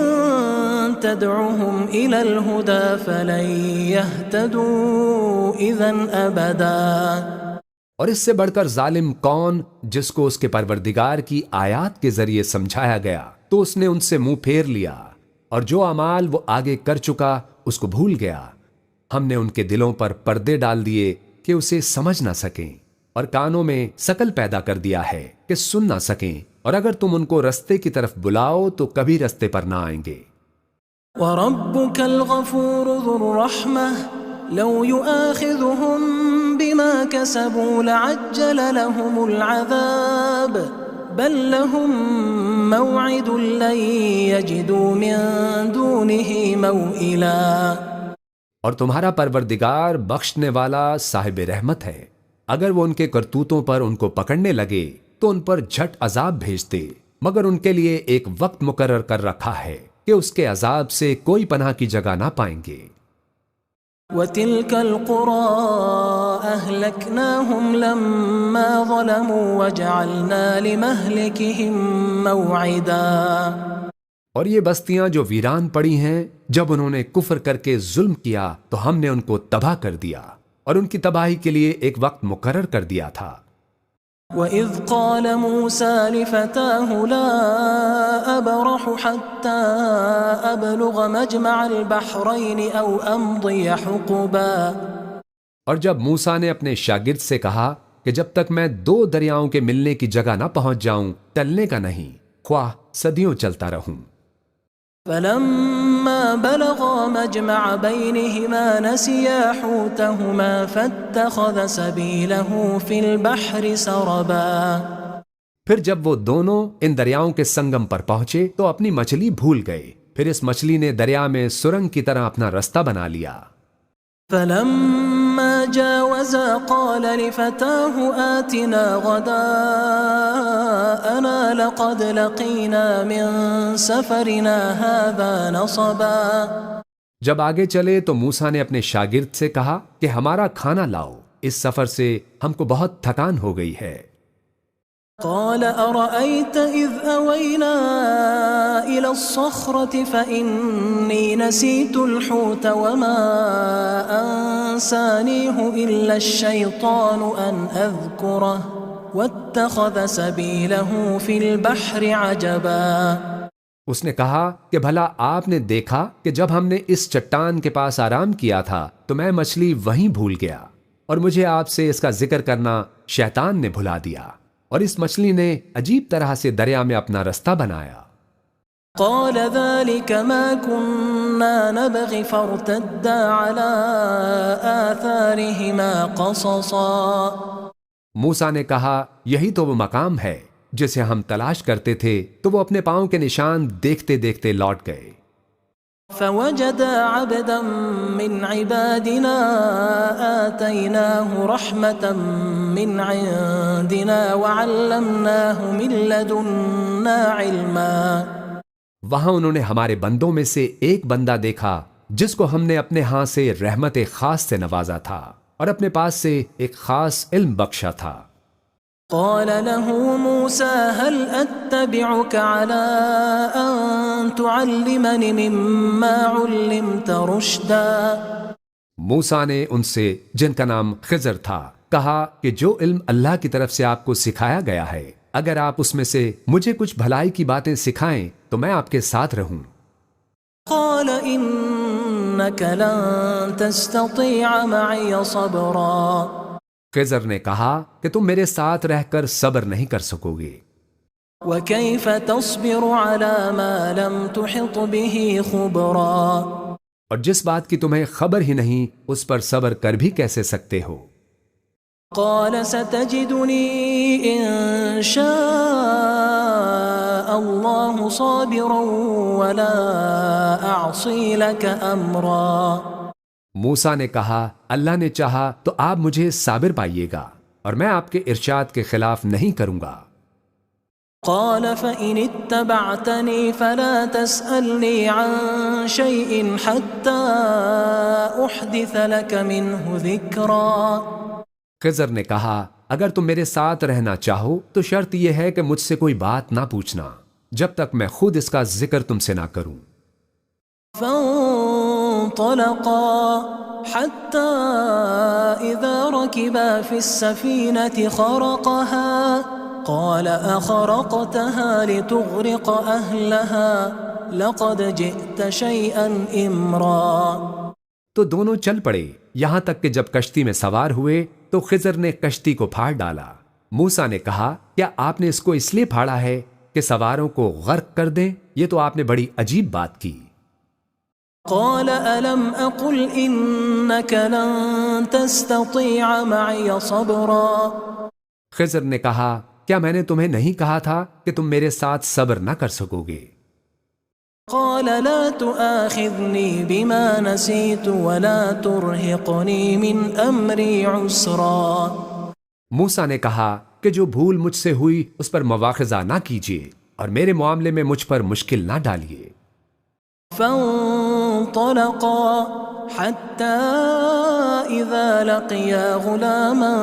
تَدْعُهُمْ إِلَى الْهُدَى فَلَن يَهْتَدُوا إِذًا أَبَدًا۔ اور اس سے بڑھ کر ظالم کون جس کو اس کے پروردگار کی آیات کے ذریعے سمجھایا گیا تو اس نے ان سے منہ پھیر لیا، اور جو اعمال وہ آگے کر چکا اس کو بھول گیا۔ ہم نے ان کے دلوں پر پردے ڈال دیے کہ اسے سمجھ نہ سکیں، اور کانوں میں سکل پیدا کر دیا ہے کہ سن نہ سکیں، اور اگر تم ان کو رستے کی طرف بلاؤ تو کبھی رستے پر نہ آئیں گے۔ وَرَبُّكَ الْغَفُورُ ذُو الرَّحْمَةِ لَوْ يُؤَاخِذُهُم بِمَا كَسَبُوا لَعَجَّلَ لَهُمُ الْعَذَابَ بَل لَّهُم مَّوْعِدٌ لَّن يَجِدُوا مِن دُونِهِ مَوْئِلًا۔ اور تمہارا پروردگار بخشنے والا صاحب رحمت ہے، اگر وہ ان کے کرتوتوں پر ان کو پکڑنے لگے تو ان پر جھٹ عذاب بھیجتے، مگر ان کے لیے ایک وقت مقرر کر رکھا ہے کہ اس کے عذاب سے کوئی پناہ کی جگہ نہ پائیں گے۔ وَتِلْكَ الْقُرَىٰ أَهْلَكْنَاهُمْ لَمَّا ظَلَمُوا وَجَعَلْنَا لِمَهْلِكِهِم مَّوْعِدًا۔ اور یہ بستیاں جو ویران پڑی ہیں، جب انہوں نے کفر کر کے ظلم کیا تو ہم نے ان کو تباہ کر دیا، اور ان کی تباہی کے لیے ایک وقت مقرر کر دیا تھا۔ وَإِذْ قَالَ مُوسَى لِفَتَاهُ لَا أَبْرَحُ حَتَّى أَبْلُغَ مَجْمَعَ الْبَحْرَيْنِ أَوْ أَمْضِيَ حُقُبًا۔ اور جب موسیٰ نے اپنے شاگرد سے کہا کہ جب تک میں 2 دریاؤں کے ملنے کی جگہ نہ پہنچ جاؤں ٹلنے کا نہیں، خواہ صدیوں چلتا رہوں۔ فَلَمَّا بَلَغَا مَجْمَعَ بَيْنِهِمَا نَسِيَا حُوتَهُمَا فَاتَّخَذَ سَبِيلَهُ فِي الْبَحْرِ سَرَبًا۔ پھر جب وہ دونوں ان دریاؤں کے سنگم پر پہنچے تو اپنی مچھلی بھول گئے، پھر اس مچھلی نے دریا میں سرنگ کی طرح اپنا رستہ بنا لیا۔ فَلَمَّا جَاوَزَا قَالَ لِفَتَاهُ آتِنَا غَدَاءَنَا لَقَدْ لَقِينَا مِن سَفَرِنَا هَذَا نَصَبًا۔ جب آگے چلے تو موسیٰ نے اپنے شاگرد سے کہا کہ ہمارا کھانا لاؤ، اس سفر سے ہم کو بہت تھکان ہو گئی ہے۔ قال أرأيت إذ أوينا إلى الصخرة فإني نسيت الحوت وما أنسانيه إلا الشيطان أن أذكره واتخذ سبيله في البحر عجبا۔ اس نے کہا کہ بھلا آپ نے دیکھا کہ جب ہم نے اس چٹان کے پاس آرام کیا تھا تو میں مچھلی وہیں بھول گیا، اور مجھے آپ سے اس کا ذکر کرنا شیطان نے بھلا دیا، اور اس مچھلی نے عجیب طرح سے دریا میں اپنا رستہ بنایا۔ قال ذلك ما كنا نبغي فارتدا على آثارهما قصصا۔ موسیٰ نے کہا یہی تو وہ مقام ہے جسے ہم تلاش کرتے تھے، تو وہ اپنے پاؤں کے نشان دیکھتے دیکھتے لوٹ گئے۔ فوجدا عبدا من عبادنا آتيناه رحمة من عندنا وعلمناه من لدنا علما۔ وہاں انہوں نے ہمارے بندوں میں سے ایک بندہ دیکھا جس کو ہم نے اپنے ہاں سے رحمت خاص سے نوازا تھا اور اپنے پاس سے ایک خاص علم بخشا تھا۔ قال له موسى هل أتبعك على أن تعلمني مما علمت رشدا۔ موسیٰ نے ان سے، جن کا نام خضر تھا، کہا کہ جو علم اللہ کی طرف سے آپ کو سکھایا گیا ہے، اگر آپ اس میں سے مجھے کچھ بھلائی کی باتیں سکھائیں تو میں آپ کے ساتھ رہوں۔ قال إنك لن تستطيع معي صبرا خضر نے کہا کہ تم میرے ساتھ رہ کر صبر نہیں کر سکو گے، وكيف تصبر على ما لم تحط به خبرا اور جس بات کی تمہیں خبر ہی نہیں اس پر صبر کر بھی کیسے سکتے ہو؟ قال ستجدني إن شاء الله صابرا ولا أعصي لك أمرا موسیٰ نے کہا اللہ نے چاہا تو آپ مجھے صابر پائیے گا اور میں آپ کے ارشاد کے خلاف نہیں کروں گا۔ قال فإن اتبعتني فلا تسألني عن شيء حتى أحدث لك منه ذكرا خضر نے کہا اگر تم میرے ساتھ رہنا چاہو تو شرط یہ ہے کہ مجھ سے کوئی بات نہ پوچھنا جب تک میں خود اس کا ذکر تم سے نہ کروں۔ فانطلقا حتى إذا ركبا في السفينة خرقها قال أخرقتها لتغرق أهلها لقد جئت شيئا إمرا تو دونوں چل پڑے یہاں تک کہ جب کشتی میں سوار ہوئے تو خضر نے کشتی کو پھاڑ ڈالا۔ موسیٰ نے کہا کیا آپ نے اس کو اس لیے پھاڑا ہے کہ سواروں کو غرق کر دیں؟ یہ تو آپ نے بڑی عجیب بات کی۔ قال ألم أقل إنك لن تستطيع معي صبرا خضر نے کہا کیا میں نے تمہیں نہیں کہا تھا کہ تم میرے ساتھ صبر نہ کر سکو گے؟ قال لا تؤاخذني بما نسيت ولا ترهقني من أمري عسرا موسیٰ نے کہا کہ جو بھول مجھ سے ہوئی اس پر مواخذہ نہ کیجیے اور میرے معاملے میں مجھ پر مشکل نہ ڈالیے۔ فانطلقا حتى إذا لقيا غلاما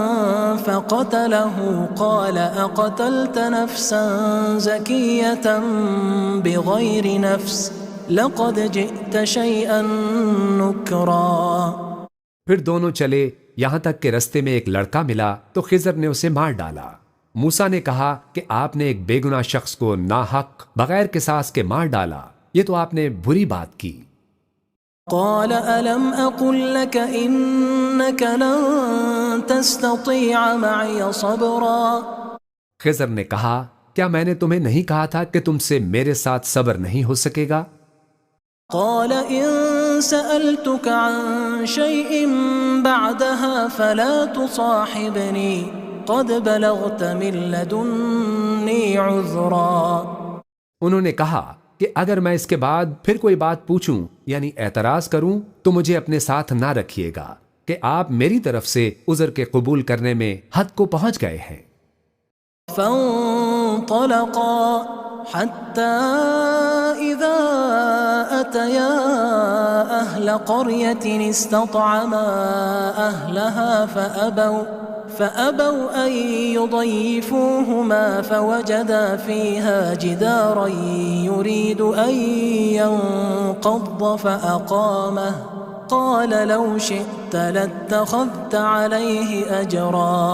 فقتله قال أقتلت نفسا زكية بغير نفس لقد جئت شيئا نكرا پھر دونوں چلے یہاں تک کہ رستے میں ایک لڑکا ملا تو خضر نے اسے مار ڈالا۔ موسیٰ نے کہا کہ آپ نے ایک بے گناہ شخص کو ناحق بغیر قصاص کے مار ڈالا، یہ تو آپ نے بری بات کی۔ قال ألم أقل لك إنك لن تستطيع معي صبرا خضر نے کہا کیا میں نے تمہیں نہیں کہا تھا کہ تم سے میرے ساتھ صبر نہیں ہو سکے گا؟ قال إن سألتك عن شيء بعدها فلا تصاحبني قد بلغت من لدني عذرا انہوں نے کہا کہ اگر میں اس کے بعد پھر کوئی بات پوچھوں یعنی اعتراض کروں تو مجھے اپنے ساتھ نہ رکھیے گا کہ آپ میری طرف سے عذر کے قبول کرنے میں حد کو پہنچ گئے ہیں۔ فانطلقا حتى إذا أتيا أهل قرية استطعما أهلها فأبوا أن يضيفوهما فوجدا فيها جدارا يريد أن ينقض فأقامه قال لو شئت لاتخذت عليه أجرا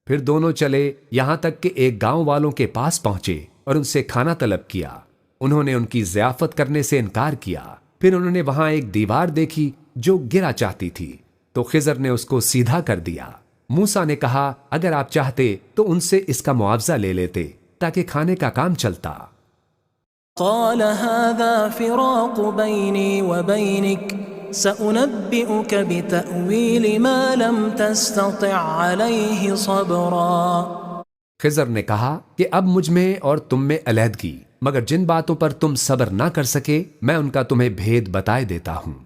پھر دونوں چلے یہاں تک کہ ایک گاؤں والوں کے پاس پہنچے اور ان سے کھانا طلب کیا۔ انہوں نے ان کی ضیافت کرنے سے انکار کیا۔ پھر انہوں نے وہاں ایک دیوار دیکھی جو گرا چاہتی تھی تو خضر نے اس کو سیدھا کر دیا۔ موسیٰ نے کہا اگر آپ چاہتے تو ان سے اس کا معاوضہ لے لیتے تاکہ کھانے کا کام چلتا۔ قال هذا فراق بيني وبينك سأنبئك بتأويل ما لم تستطع عليه صبرا خضر نے کہا کہ اب مجھ میں اور تم میں علیحدگی، مگر جن باتوں پر تم صبر نہ کر سکے میں ان کا تمہیں بھید بتائے دیتا ہوں۔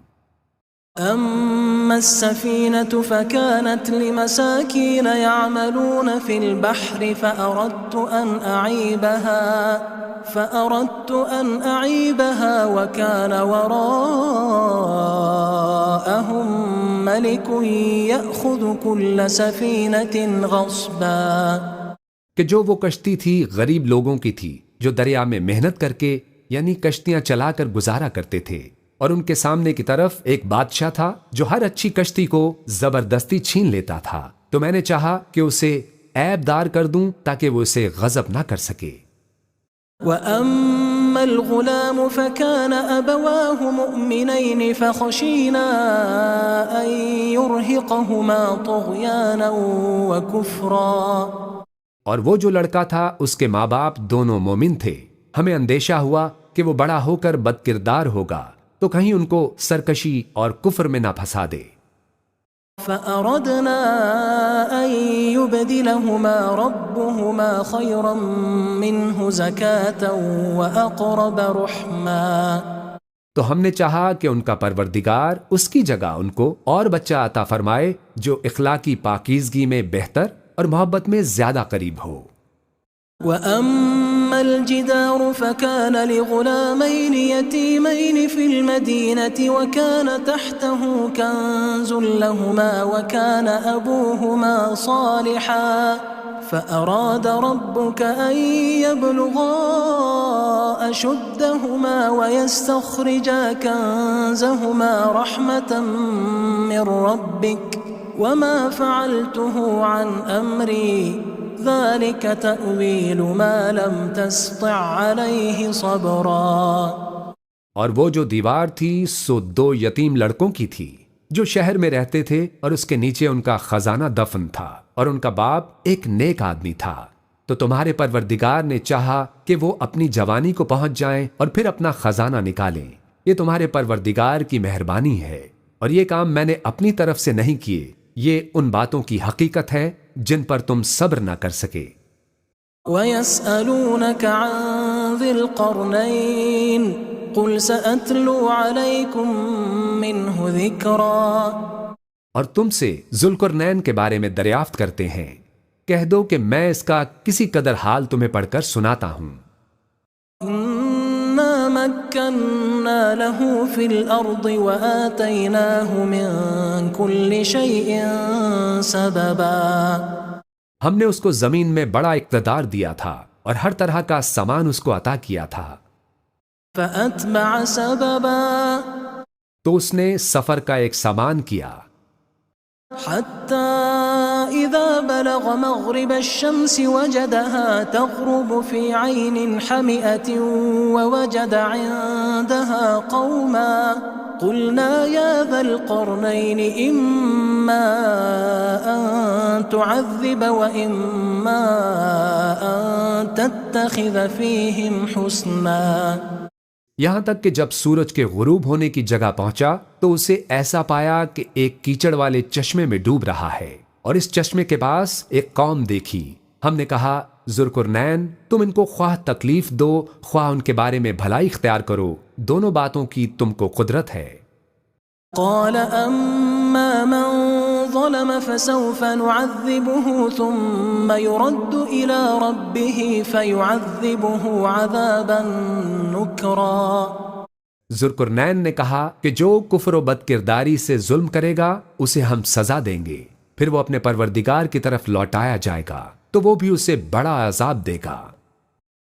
أما السفينة فكانت لمساكين يعملون في البحر فأردت أن أعيبها وكان وراءهم ملك يأخذ كل سفينة غصبا کہ جو وہ کشتی تھی غریب لوگوں کی تھی جو دریا میں محنت کر کے یعنی کشتیاں چلا کر گزارا کرتے تھے، اور ان کے سامنے کی طرف ایک بادشاہ تھا جو ہر اچھی کشتی کو زبردستی چھین لیتا تھا، تو میں نے چاہا کہ اسے عیب دار کر دوں تاکہ وہ اسے غضب نہ کر سکے۔ وَأَمَّا فأما الغلام فكان أبواه مؤمنين فخشينا أن يرهقهما طغيانا وكفرا. اور وہ جو لڑکا تھا اس کے ماں باپ دونوں مومن تھے، ہمیں اندیشہ ہوا کہ وہ بڑا ہو کر بد کردار ہوگا تو کہیں ان کو سرکشی اور کفر میں نہ پھنسا دے. فأردنا أن يبدلهما ربهما خيرا منه زكاة وأقرب رحما. تو ہم نے چاہا کہ ان کا پروردگار اس کی جگہ ان کو اور بچہ عطا فرمائے جو اخلاقی پاکیزگی میں بہتر اور محبت میں زیادہ قریب ہو. وأما الجدار فكان لغلامين يتيمين في المدينة وكان تحته كنز لهما وكان أبوهما صالحا فأراد ربك أن يبلغا أشدهما ويستخرجا كنزهما رحمة من ربك وما فعلته عن أمري ذلك تأويل ما لم تستطع عليه صبرا. اور وہ جو دیوار تھی سو 2 یتیم لڑکوں کی تھی جو شہر میں رہتے تھے اور اس کے نیچے ان کا خزانہ دفن تھا اور ان کا باپ ایک نیک آدمی تھا. تو تمہارے پروردگار نے چاہا کہ وہ اپنی جوانی کو پہنچ جائیں اور پھر اپنا خزانہ نکالیں. یہ تمہارے پروردگار کی مہربانی ہے اور یہ کام میں نے اپنی طرف سے نہیں کیے. یہ ان باتوں کی حقیقت ہے جن پر تم صبر نہ کر سکے. وَيَسْأَلُونَكَ عَنْ ذِي الْقَرْنَيْنِ قُلْ سَأَتْلُو عَلَيْكُمْ مِنْهُ ذِكْرًا. اور تم سے ذوالقرنین کے بارے میں دریافت کرتے ہیں، کہہ دو کہ میں اس کا کسی قدر حال تمہیں پڑھ کر سناتا ہوں. إِنَّا مَكَّنَّا لَهُ فِي الْأَرْضِ وَآتَيْنَاهُ مِنْ كُلِّ شَيْءٍ سَبَبًا. ہم نے اس کو زمین میں بڑا اقتدار دیا تھا اور ہر طرح کا سامان اس کو عطا کیا تھا. فَأَتْبَعَ سَبَبًا. تو اس نے سفر کا ایک سامان کیا. حتى إذا بلغ مغرب الشمس وجدها تغرب في عين حمئة ووجد عندها قوما قلنا يا ذا القرنين إما أن تعذب وإما أن تتخذ فيهم حسنا. یہاں تک کہ جب سورج کے غروب ہونے کی جگہ پہنچا تو اسے ایسا پایا کہ ایک کیچڑ والے چشمے میں ڈوب رہا ہے اور اس چشمے کے پاس ایک قوم دیکھی. ہم نے کہا ذوالقرنین تم ان کو خواہ تکلیف دو خواہ ان کے بارے میں بھلائی اختیار کرو، دونوں باتوں کی تم کو قدرت ہے. قال أما من ظلم فسوف نعذبه ثم يرد إلى ربه فيعذبه عذابا نكرا. ذوالقرنین نے کہا کہ جو کفر و بد کرداری سے ظلم کرے گا اسے ہم سزا دیں گے، پھر وہ اپنے پروردگار کی طرف لوٹایا جائے گا تو وہ بھی اسے بڑا عذاب دے گا.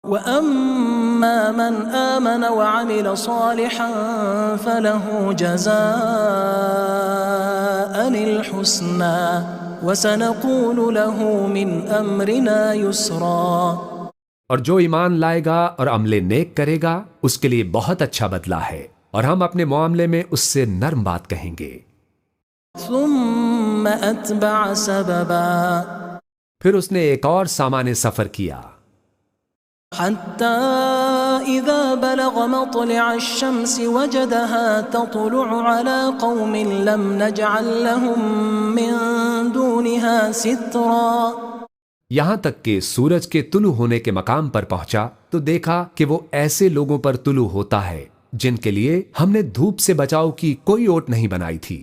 وَأَمَّا مَنْ آمَنَ وَعَمِلَ صَالِحًا فَلَهُ جَزَاءً الْحُسْنَى وَسَنَقُولُ لَهُ مِنْ أَمْرِنَا يُسْرًا. اور جو ایمان لائے گا اور عمل نیک کرے گا اس کے لیے بہت اچھا بدلہ ہے اور ہم اپنے معاملے میں اس سے نرم بات کہیں گے. ثُمَّ أَتْبَعَ سَبَبًا. پھر اس نے ایک اور سامان سفر کیا. حتى إذا بلغ مطلع الشمس وجدها تطلع على قوم لم نجعل لهم من دونها سترا. یہاں تک کہ سورج کے طلوع ہونے کے مقام پر پہنچا تو دیکھا کہ وہ ایسے لوگوں پر طلوع ہوتا ہے جن کے لیے ہم نے دھوپ سے بچاؤ کی کوئی اوٹ نہیں بنائی تھی.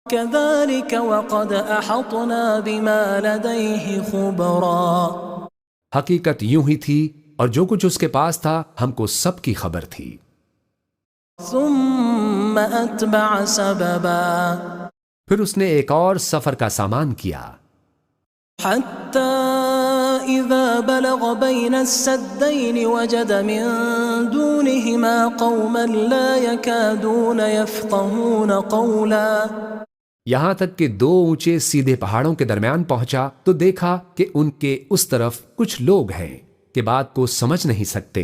كذلك وقد أحطنا بما لديه خبرا. حقیقت یوں ہی تھی اور جو کچھ اس کے پاس تھا ہم کو سب کی خبر تھی. ثم أتبع سببا. پھر اس نے ایک اور سفر کا سامان کیا. حتى إذا بلغ بين السدين وجد من دونهما قوما لا يكادون يفقهون قولا. یہاں تک کہ 2 اونچے سیدھے پہاڑوں کے درمیان پہنچا تو دیکھا کہ ان کے اس طرف کچھ لوگ ہیں کہ بات کو سمجھ نہیں سکتے.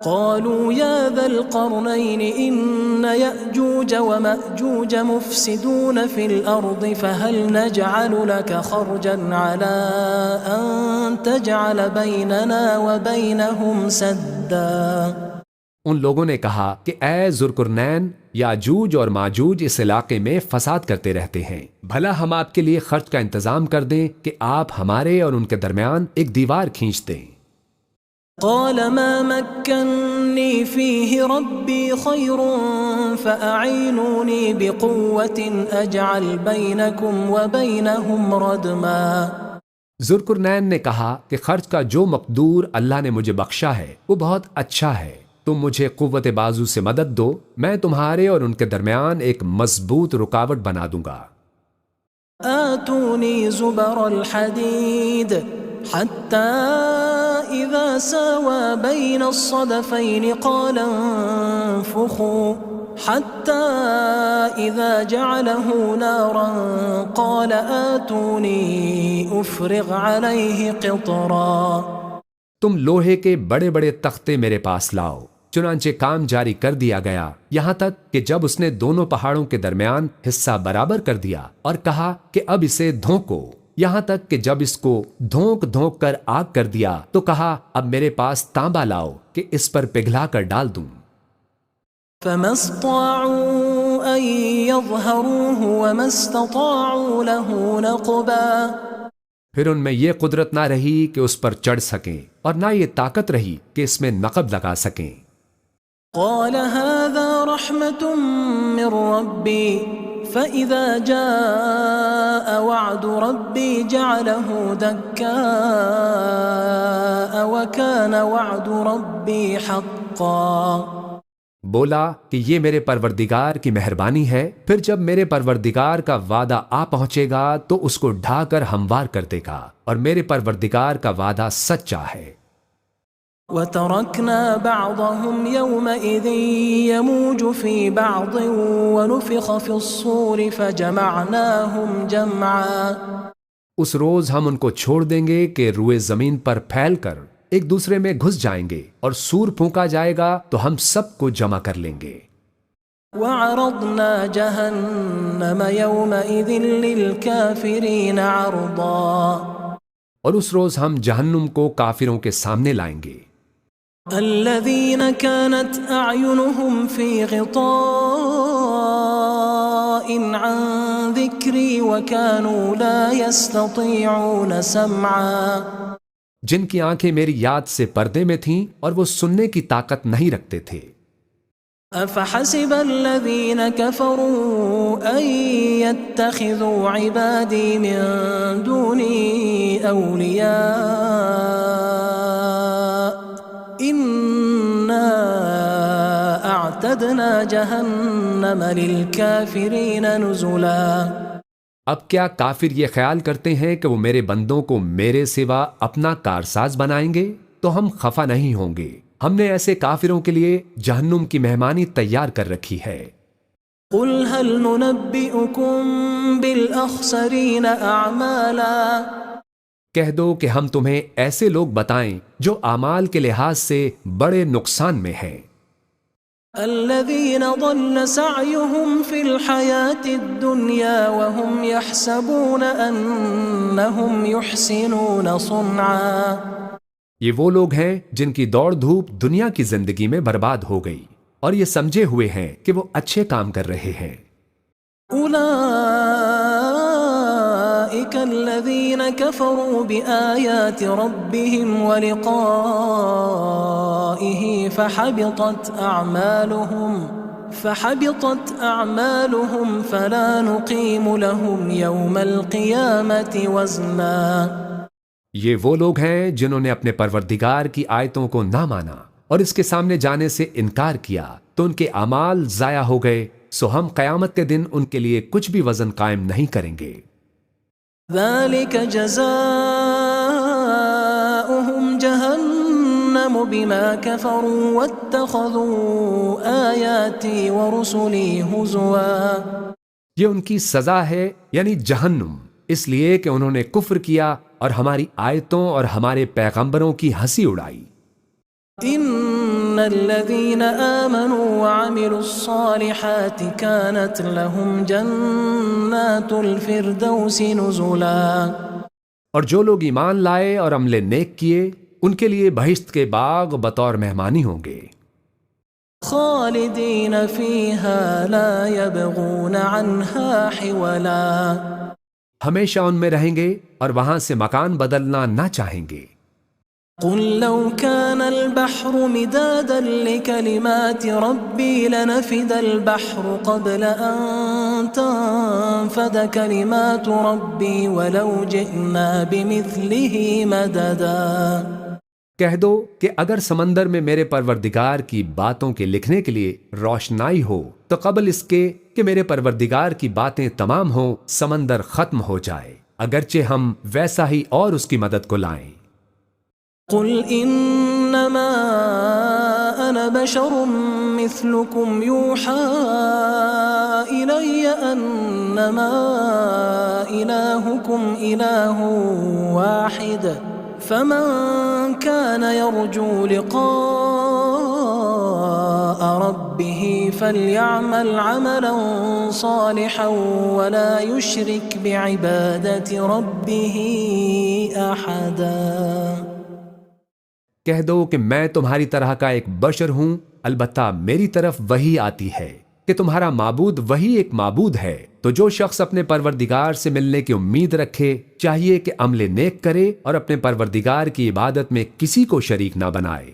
قالوا يا ذا القرنين إن يأجوج ومأجوج مفسدون في الأرض فهل نجعل لك خرجا على أن تجعل بيننا وبينهم سدا؟ ان لوگوں نے کہا کہ اے ذوالقرنین، یاجوج اور ماجوج اس علاقے میں فساد کرتے رہتے ہیں، بھلا ہم آپ کے لیے خرچ کا انتظام کر دیں کہ آپ ہمارے اور ان کے درمیان ایک دیوار کھینچ دیں۔ قال ما مكنني فيه ربي خير فأعينوني بقوة أجعل بينكم وبينهم ردما۔ ذوالقرنین نے کہا کہ خرچ کا جو مقدور اللہ نے مجھے بخشا ہے وہ بہت اچھا ہے، تم مجھے قوت بازو سے مدد دو، میں تمہارے اور ان کے درمیان ایک مضبوط رکاوٹ بنا دوں گا۔ آتوني زبر الحديد حتى إذا ساوى بين الصدفين قال انفخوا حتى إذا جعله نارا قال آتوني أفرغ عليه قطرا۔ تم لوہے کے بڑے بڑے تختے میرے پاس لاؤ۔ چنانچہ کام جاری کر دیا گیا، یہاں تک کہ جب اس نے دونوں پہاڑوں کے درمیان حصہ برابر کر دیا اور کہا کہ اب اسے دھونکو، یہاں تک کہ جب اس کو دھونک دھونک کر آگ کر دیا تو کہا اب میرے پاس تانبا لاؤ کہ اس پر پگھلا کر ڈال دوں۔ فما استطاعوا أن يظهروه وما استطاعوا له نقبا۔ پھر ان میں یہ قدرت نہ رہی کہ اس پر چڑھ سکیں اور نہ یہ طاقت رہی کہ اس میں نقب لگا سکیں۔ قال هذا رحمة من ربي فإذا جاء وعد ربي جعله دكاء وكان وعد ربي حقا۔ بولا کہ یہ میرے پروردگار کی مہربانی ہے، پھر جب میرے پروردگار کا وعدہ آ پہنچے گا تو اس کو ڈھا کر ہموار کر دے گا، اور میرے پروردگار کا وعدہ سچا ہے۔ وَتَرَكْنَا بَعْضَهُمْ يَوْمَئِذٍ يَمُوجُ فِي بَعْضٍ وَنُفِخَ فِي الصُّورِ فَجَمَعْنَاهُمْ جَمْعًا۔ اس روز ہم ان کو چھوڑ دیں گے کہ روئے زمین پر پھیل کر ایک دوسرے میں گھس جائیں گے، اور سور پھونکا جائے گا تو ہم سب کو جمع کر لیں گے۔ وَعَرَضْنَا جَهَنَّمَ يَوْمَئِذٍ لِلْكَافِرِينَ عَرْضًا۔ اور اس روز ہم جہنم کو کافروں کے سامنے لائیں گے۔ الذين كانت أعينهم في غطاء عن ذكري وكانوا لا يستطيعون سمعا۔ جن کی آنکھیں میری یاد سے پردے میں تھیں اور وہ سننے کی طاقت نہیں رکھتے تھے۔ أفحسب الذين كفروا أن يتخذوا عبادي من دوني أولياء إنا أعتدنا جهنم للكافرين نزلا۔ اب کیا کافر یہ خیال کرتے ہیں کہ وہ میرے بندوں کو میرے سوا اپنا کارساز بنائیں گے؟ تو ہم خفا نہیں ہوں گے، ہم نے ایسے کافروں کے لیے جہنم کی مہمانی تیار کر رکھی ہے۔ قل هل ننبئكم بالأخسرين أعمالا۔ کہہ دو کہ ہم تمہیں ایسے لوگ بتائیں جو اعمال کے لحاظ سے بڑے نقصان میں ہیں۔ الذين ضل سعيهم في الحياة الدنيا وهم يحسبون أنهم يحسنون صنعا۔ یہ وہ لوگ ہیں جن کی دوڑ دھوپ دنیا کی زندگی میں برباد ہو گئی اور یہ سمجھے ہوئے ہیں کہ وہ اچھے کام کر رہے ہیں۔ أولئك الذين كفروا بآيات ربهم ولقائه فحبطت أعمالهم فلا نقيم لهم يوم القيامة وزنا۔ یہ وہ لوگ ہیں جنہوں نے اپنے پروردگار کی آیتوں کو نہ مانا اور اس کے سامنے جانے سے انکار کیا تو ان کے اعمال ضائع ہو گئے، سو ہم قیامت کے دن ان کے لیے کچھ بھی وزن قائم نہیں کریں گے۔ ذلك جزاؤهم جهنم بما كفروا واتخذوا آياتي ورسلي هزوا۔ یہ ان کی سزا ہے، یعنی جہنم، اس لیے کہ انہوں نے کفر کیا اور ہماری آیتوں اور ہمارے پیغمبروں کی ہنسی اڑائی۔ ان إن الذين آمنوا وعملوا الصالحات كانت لهم جنات الفردوس نزلا۔ اور جو لوگ ایمان لائے اور عمل نیک کیے ان کے لیے بہشت کے باغ بطور مہمانی ہوں گے، خالدین فیہا لا یبغون عنہا حولا، ہمیشہ ان میں رہیں گے اور وہاں سے مکان بدلنا نہ چاہیں گے۔ قل لو كان البحر مدادا لكلمات ربي لنفد البحر قبل أن تنفد كلمات ربي ولو جئنا بمثله مددا۔ کہہ دو کہ اگر سمندر میں میرے پروردگار کی باتوں کے لکھنے کے لیے روشنائی ہو تو قبل اس کے کہ میرے پروردگار کی باتیں تمام ہوں سمندر ختم ہو جائے، اگرچہ ہم ویسا ہی اور اس کی مدد کو لائیں۔ قل انما انا بشر مثلكم يوحى الي انما الهكم اله واحد فمن كان يرجو لقاء ربه فليعمل عملا صالحا ولا يشرك بعبادة ربه احدا۔ کہہ دو کہ میں تمہاری طرح کا ایک بشر ہوں، البتہ میری طرف وحی آتی ہے کہ تمہارا معبود وہی ایک معبود ہے، تو جو شخص اپنے پروردگار سے ملنے کی امید رکھے چاہیے کہ عمل نیک کرے اور اپنے پروردگار کی عبادت میں کسی کو شریک نہ بنائے۔